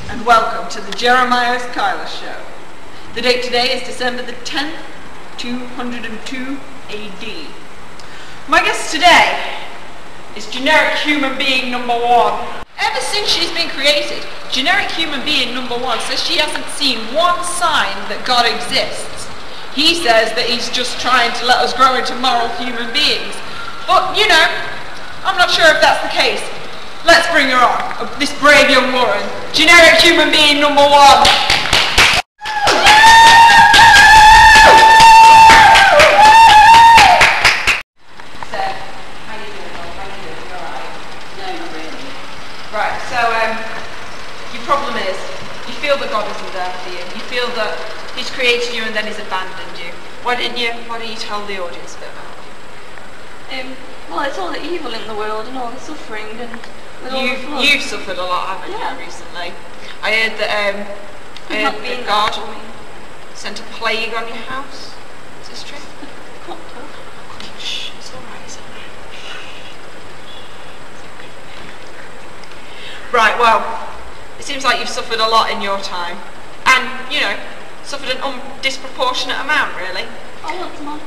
and welcome to the Jeremiah Kyler Show. The date today is December the 10th, 202 AD. My guest today is generic human being number one. Ever since she's been created, generic human being number one says she hasn't seen one sign that God exists. He says that he's just trying to let us grow into moral human beings. But, you know, I'm not sure if that's the case. Let's bring her on, this brave young woman, generic human being number one. So, how you doing, Bob? How you doing? You alright? No, not really. Right, so your problem is, you feel that God isn't there for you. You feel that he's created you and then he's abandoned you. Why don't you tell the audience a bit about it? Well, it's all the evil in the world and all the suffering and with all the flood. You've suffered a lot, haven't you, recently? I heard that God sent a plague on your house. Is this true? Can't tell. Shh, it's alright, it's alright. Right, well, it seems like you've suffered a lot in your time. And, you know, suffered an disproportionate amount, really. Oh, what's my...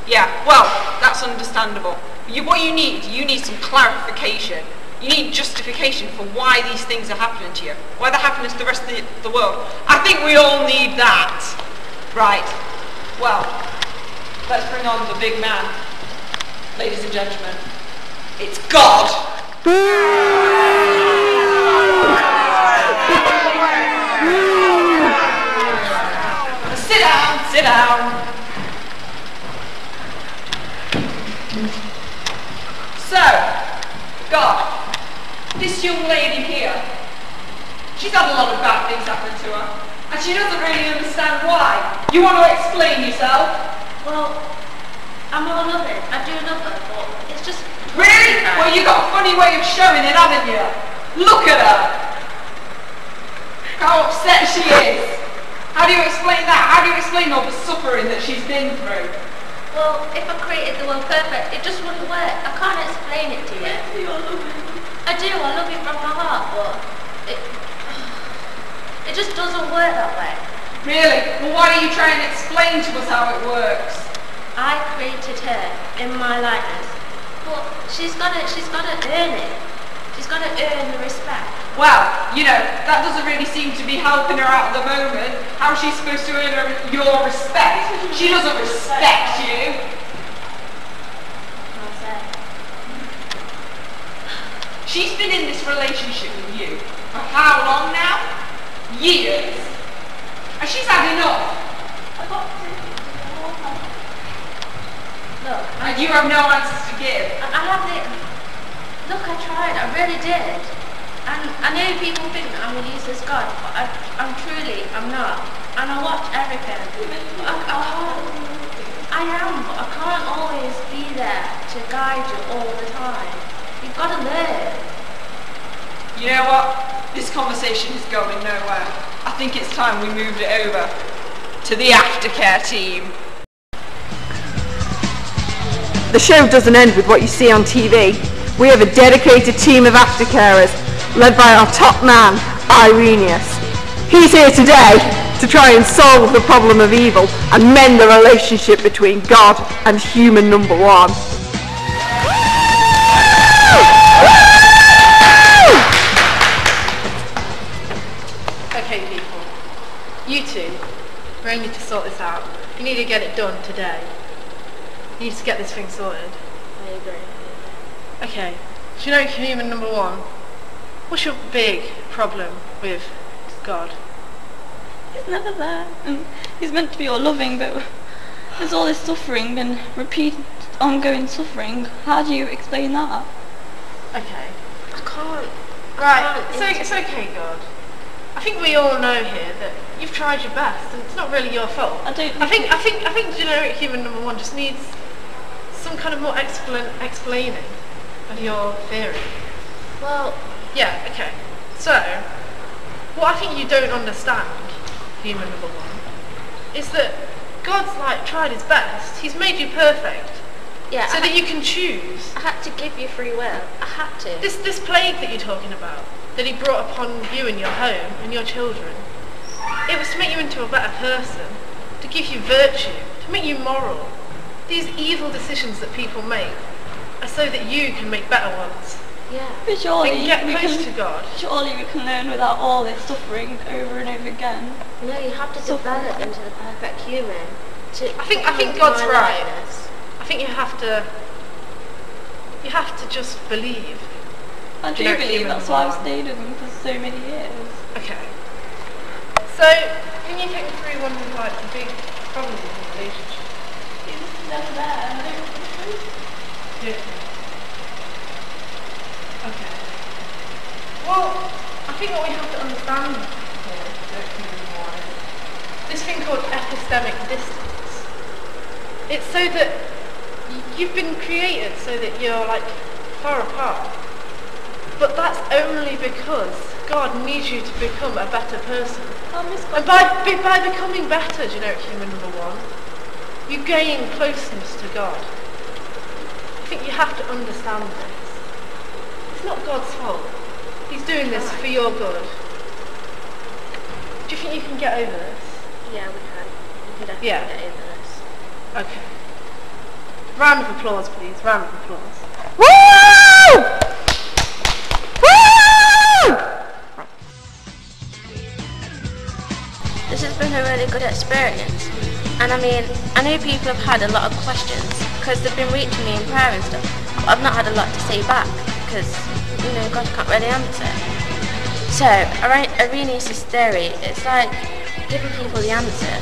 Yeah, well, that's understandable. What you need some clarification. You need justification for why these things are happening to you. Why they're happening to the rest of the world. I think we all need that. Right. Well, let's bring on the big man. Ladies and gentlemen, it's God. Sit down, sit down. So, God, this young lady here, she's had a lot of bad things happen to her, and she doesn't really understand why. You want to explain yourself? Well, I'm all loving. I do love her, but it's just... Really? Well, you've got a funny way of showing it, haven't you? Look at her. How upset she is. How do you explain that? How do you explain all the suffering that she's been through? Well, if I created the world perfect, it just wouldn't work. I can't explain it to you. I do, I love you from my heart, but it just doesn't work that way. Really? Well, why don't you try and explain to us how it works? I created her in my likeness, but she's got to earn it. She's got to earn the respect. Well, you know, that doesn't really seem to be helping her out at the moment. How is she supposed to earn your respect? She doesn't respect you. I'll say. She's been in this relationship with you for how long now? Years. And she's had enough. I got to. Look. And you have no answers to give. I have it. Look, I tried. I really did. And I know people think that I'm a useless God, but I'm not. And I watch everything. But I am, but I can't always be there to guide you all the time. You've got to learn. You know what? This conversation is going nowhere. I think it's time we moved it over to the aftercare team. The show doesn't end with what you see on TV. We have a dedicated team of aftercarers led by our top man, Irenaeus. He's here today to try and solve the problem of evil and mend the relationship between God and human number one. Okay, people, you two, we only need to sort this out. You need to get it done today. You need to get this thing sorted. I agree. Okay, do you know human number one? What's your big problem with God? He's never there. And he's meant to be all loving, but there's all this suffering and repeated ongoing suffering. How do you explain that? Okay, I can't. Right, it's okay, God. I think we all know here that you've tried your best, and it's not really your fault. I think generic human number one just needs some kind of more explaining of your theory. Well, yeah, okay. So, what I think you don't understand, human number one, is that God's tried his best. He's made you perfect. Yeah. So that you can choose. I had to give you free will. I had to. This plague that you're talking about, that he brought upon you and your home and your children, it was to make you into a better person, to give you virtue, to make you moral. These evil decisions that people make are so that you can make better ones. Yeah. But surely And get close to God. Surely we can learn without all this suffering over and over again. No, you have to develop into the perfect human. I think God's right. I think you have to just believe. I do believe, that's why I've stayed with him for so many years. Okay. So, can you take me through one of like the big problems in the relationship? He's just never there. I don't think so. Yeah. Okay. Well, I think what we have to understand here, this thing called epistemic distance. It's so that you've been created so that you're like far apart. But that's only because God needs you to become a better person. And by becoming better, generic human number one, you gain closeness to God. I think you have to understand this. It's not God's fault. He's doing this for your good. Do you think you can get over this? Yeah, we can. We can definitely get over this. Okay. Round of applause, please. Round of applause. Woo! Woo! This has been a really good experience. And I mean, I know people have had a lot of questions because they've been reaching me in prayer and stuff. But I've not had a lot to say back because, you know, God can't really answer. So, Irenaeus' theory, it's like giving people the answer.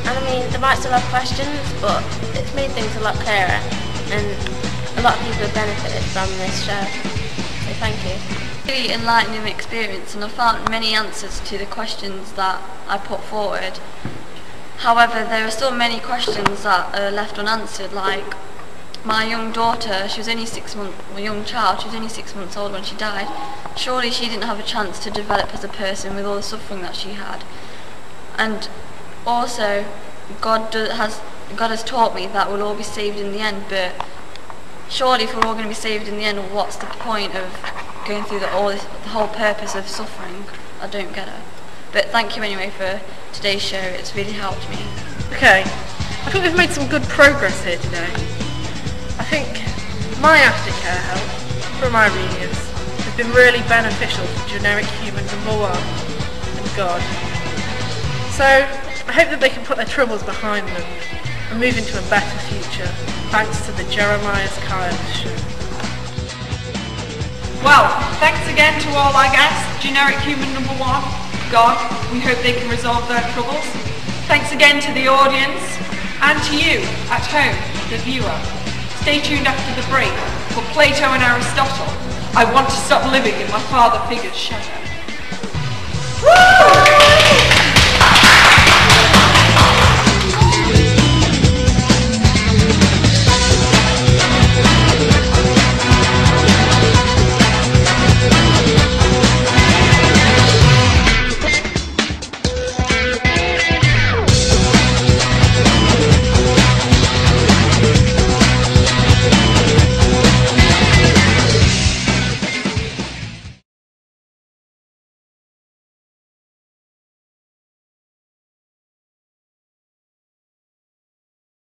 And I mean, they might still have questions, but it's made things a lot clearer. And a lot of people have benefited from this show. So thank you. Really enlightening experience, and I found many answers to the questions that I put forward. However, there are still many questions that are left unanswered, like my young daughter, she was only 6 months, my young child, she was only 6 months old when she died. Surely she didn't have a chance to develop as a person with all the suffering that she had. And also, God has taught me that we'll all be saved in the end, but surely if we're all going to be saved in the end, what's the point of going through the whole purpose of suffering? I don't get it. But thank you anyway for today's show, it's really helped me. Okay, I think we've made some good progress here today. I think my aftercare help from Irenaeus has been really beneficial for generic human number one and God. So I hope that they can put their troubles behind them and move into a better future thanks to the Jeremiah's Kyle's show. Well, thanks again to all our guests, generic human number one, God. We hope they can resolve their troubles. Thanks again to the audience and to you at home, the viewer. Stay tuned after the break for Plato and Aristotle. I want to stop living in my father figure's shadow.